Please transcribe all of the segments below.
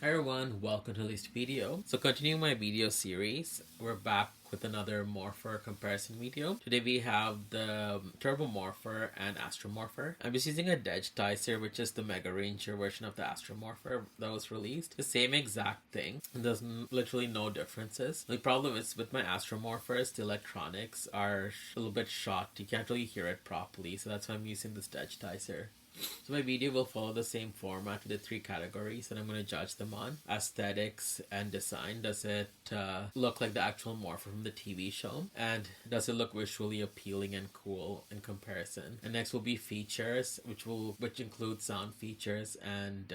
Hi everyone, welcome to this video. So continuing my video series, we're back with another Morpher comparison video. Today we have the Turbo Morpher and Astro Morpher. I'm just using a digitizer, which is the Mega Ranger version of the Astro Morpher that was released. The same exact thing. There's literally no differences. The problem is with my Astro Morphers, the electronics are a little bit shot. You can't really hear it properly, so that's why I'm using this digitizer. So my video will follow the same format with the three categories that I'm going to judge them on: aesthetics and design. Does it look like the actual Morpher from the TV show? And does it look visually appealing and cool in comparison? And next will be features, which include sound features and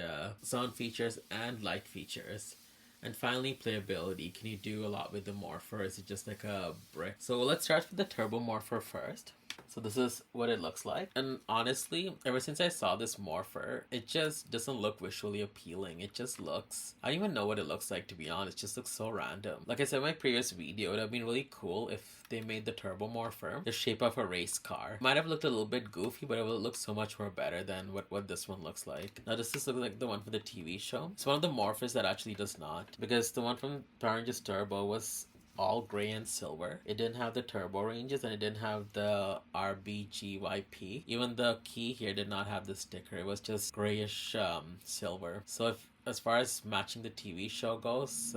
light features. And finally, playability. Can you do a lot with the Morpher? Is it just like a brick? So let's start with the Turbo Morpher first. So this is what it looks like. And honestly, ever since I saw this Morpher, it just doesn't look visually appealing. It just looks... I don't even know what it looks like, to be honest. It just looks so random. Like I said in my previous video, it would have been really cool if they made the Turbo Morpher the shape of a race car. Might have looked a little bit goofy, but it would look so much more better than what this one looks like. Now, does this look like the one for the TV show? It's one of the Morphers that actually does not. Because the one from Power Rangers Turbo was all gray and silver. It didn't have the turbo ranges and it didn't have the RBGYP. Even the key here did not have the sticker. It was just grayish silver. So if as far as matching the TV show goes,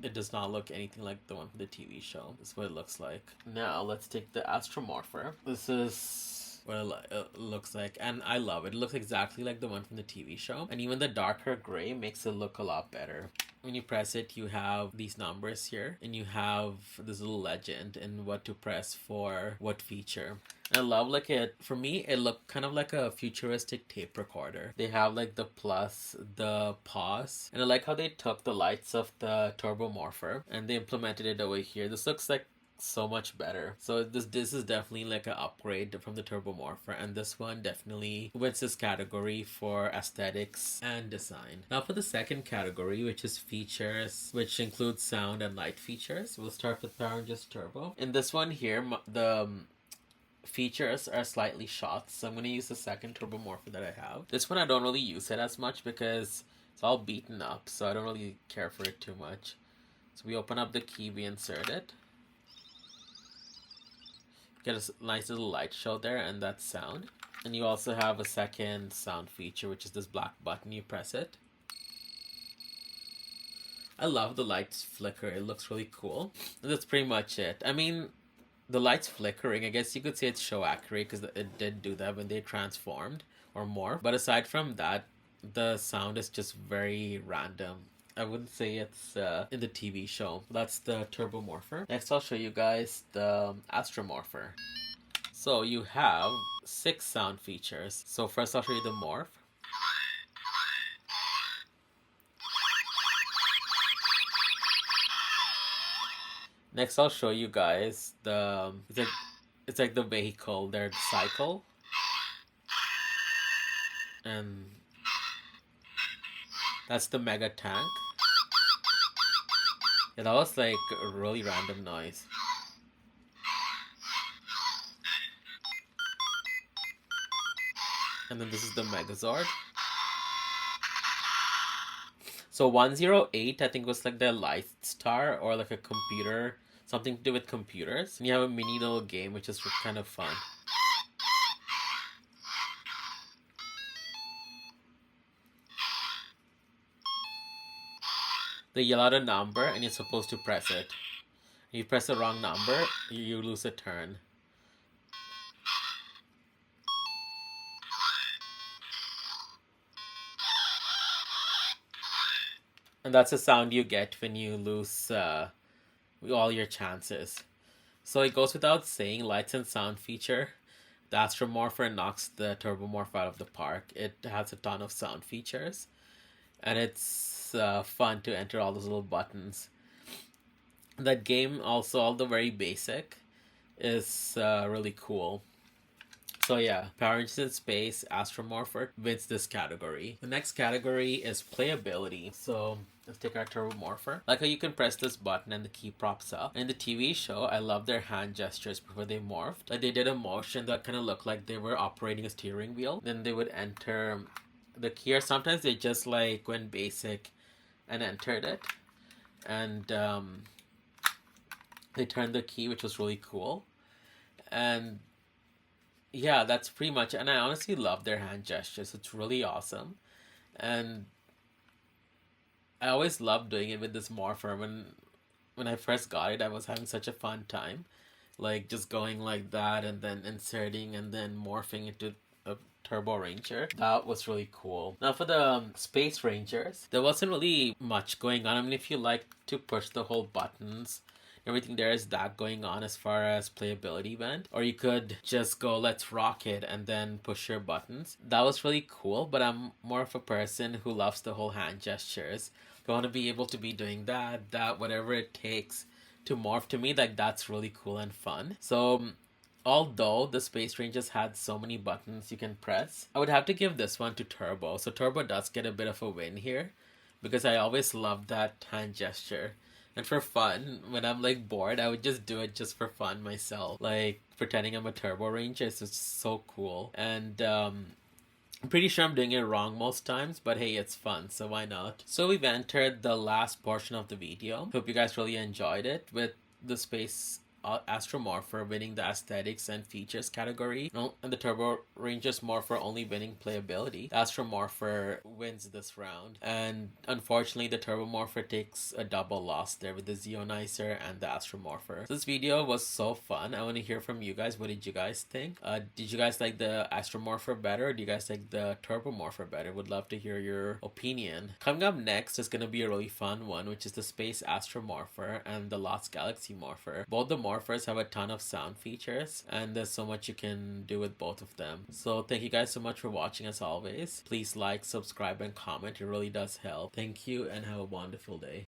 it does not look anything like the one from the TV show. This is what it looks like. Now let's take the Astro Morpher. This is what it looks like, and I love it. It looks exactly like the one from the TV show, and even the darker gray makes it look a lot better. When you press it, you have these numbers here, and you have this little legend and what to press for what feature. I love like it. For me, it looked kind of like a futuristic tape recorder. They have like the plus, the pause, and I like how they took the lights of the Turbo Morpher and they implemented it over here. This looks like so much better. So this is definitely like an upgrade from the Turbo Morpher, and this one definitely wins this category for aesthetics and design. Now for the second category, which is features, which includes sound and light features, we'll start with Power Rangers Turbo. In this one here, the features are slightly shot, so I'm going to use the second Turbo Morpher that I have. This one I don't really use it as much because it's all beaten up, so I don't really care for it too much. So we open up the key, we insert it. Get a nice little light show there, and that sound. And you also have a second sound feature, which is this black button. You press it. I love the lights flicker. It looks really cool. And that's pretty much it. I mean, the lights flickering, I guess you could say it's show accurate because it did do that when they transformed or morphed. But aside from that, the sound is just very random. I wouldn't say it's in the TV show. That's the Turbo Morpher. Next, I'll show you guys the Astro Morpher. So you have 6 sound features. So first I'll show you the morph. Next I'll show you guys the it's like the vehicle, their cycle. And that's the mega tank. Yeah, that was like a really random noise. And then this is the Megazord. So 108, I think, was like the light star or like a computer, something to do with computers. And you have a mini little game, which is kind of fun. They yell out a number and you're supposed to press it. If you press the wrong number, you lose a turn. And that's the sound you get when you lose all your chances. So it goes without saying, lights and sound feature. The Astro Morpher knocks the Turbo Morpher out of the park. It has a ton of sound features. And it's fun to enter all those little buttons. That game, also, although very basic, is really cool. So yeah, Power Rangers in Space Astro Morpher wins this category. The next category is playability. So let's take our Turbo Morpher. Like how you can press this button and the key props up. In the TV show, I love their hand gestures before they morphed. Like they did a motion that kind of looked like they were operating a steering wheel. Then they would enter the key, or sometimes they just like went basic and entered it. And they turned the key, which was really cool. And yeah, that's pretty much. And I honestly love their hand gestures. It's really awesome. And I always loved doing it with this morpher. When I first got it, I was having such a fun time, like just going like that and then inserting and then morphing into a Turbo Ranger. That was really cool. Now for the Space Rangers, there wasn't really much going on. I mean, if you like to push the whole buttons, everything, there is that going on as far as playability went, or you could just go let's rock it and then push your buttons. That was really cool, but I'm more of a person who loves the whole hand gestures. I want to be able to be doing that whatever it takes to morph. To me, like, that's really cool and fun. So although the Space Rangers had so many buttons you can press, I would have to give this one to Turbo. So Turbo does get a bit of a win here, because I always loved that hand gesture. And for fun, when I'm like bored, I would just do it just for fun myself. Like pretending I'm a Turbo Ranger is just so cool. And I'm pretty sure I'm doing it wrong most times, but hey, it's fun, so why not? So we've entered the last portion of the video. Hope you guys really enjoyed it, with the Space Astro Morpher winning the aesthetics and features category, and the Turbo Rangers Morpher only winning playability. The Astro Morpher wins this round, and unfortunately the Turbo Morpher takes a double loss there with the Zeonizer and the Astro Morpher. So this video was so fun. I want to hear from you guys. What did you guys think? Did you guys like the Astro Morpher better, or do you guys like the Turbo Morpher better? Would love to hear your opinion. Coming up next is going to be a really fun one, which is the Space Astro Morpher and the Lost Galaxy Morpher. Both the Morphers have a ton of sound features, and there's so much you can do with both of them. So thank you guys so much for watching. As always, please like, subscribe, and comment. It really does help. Thank you, and have a wonderful day.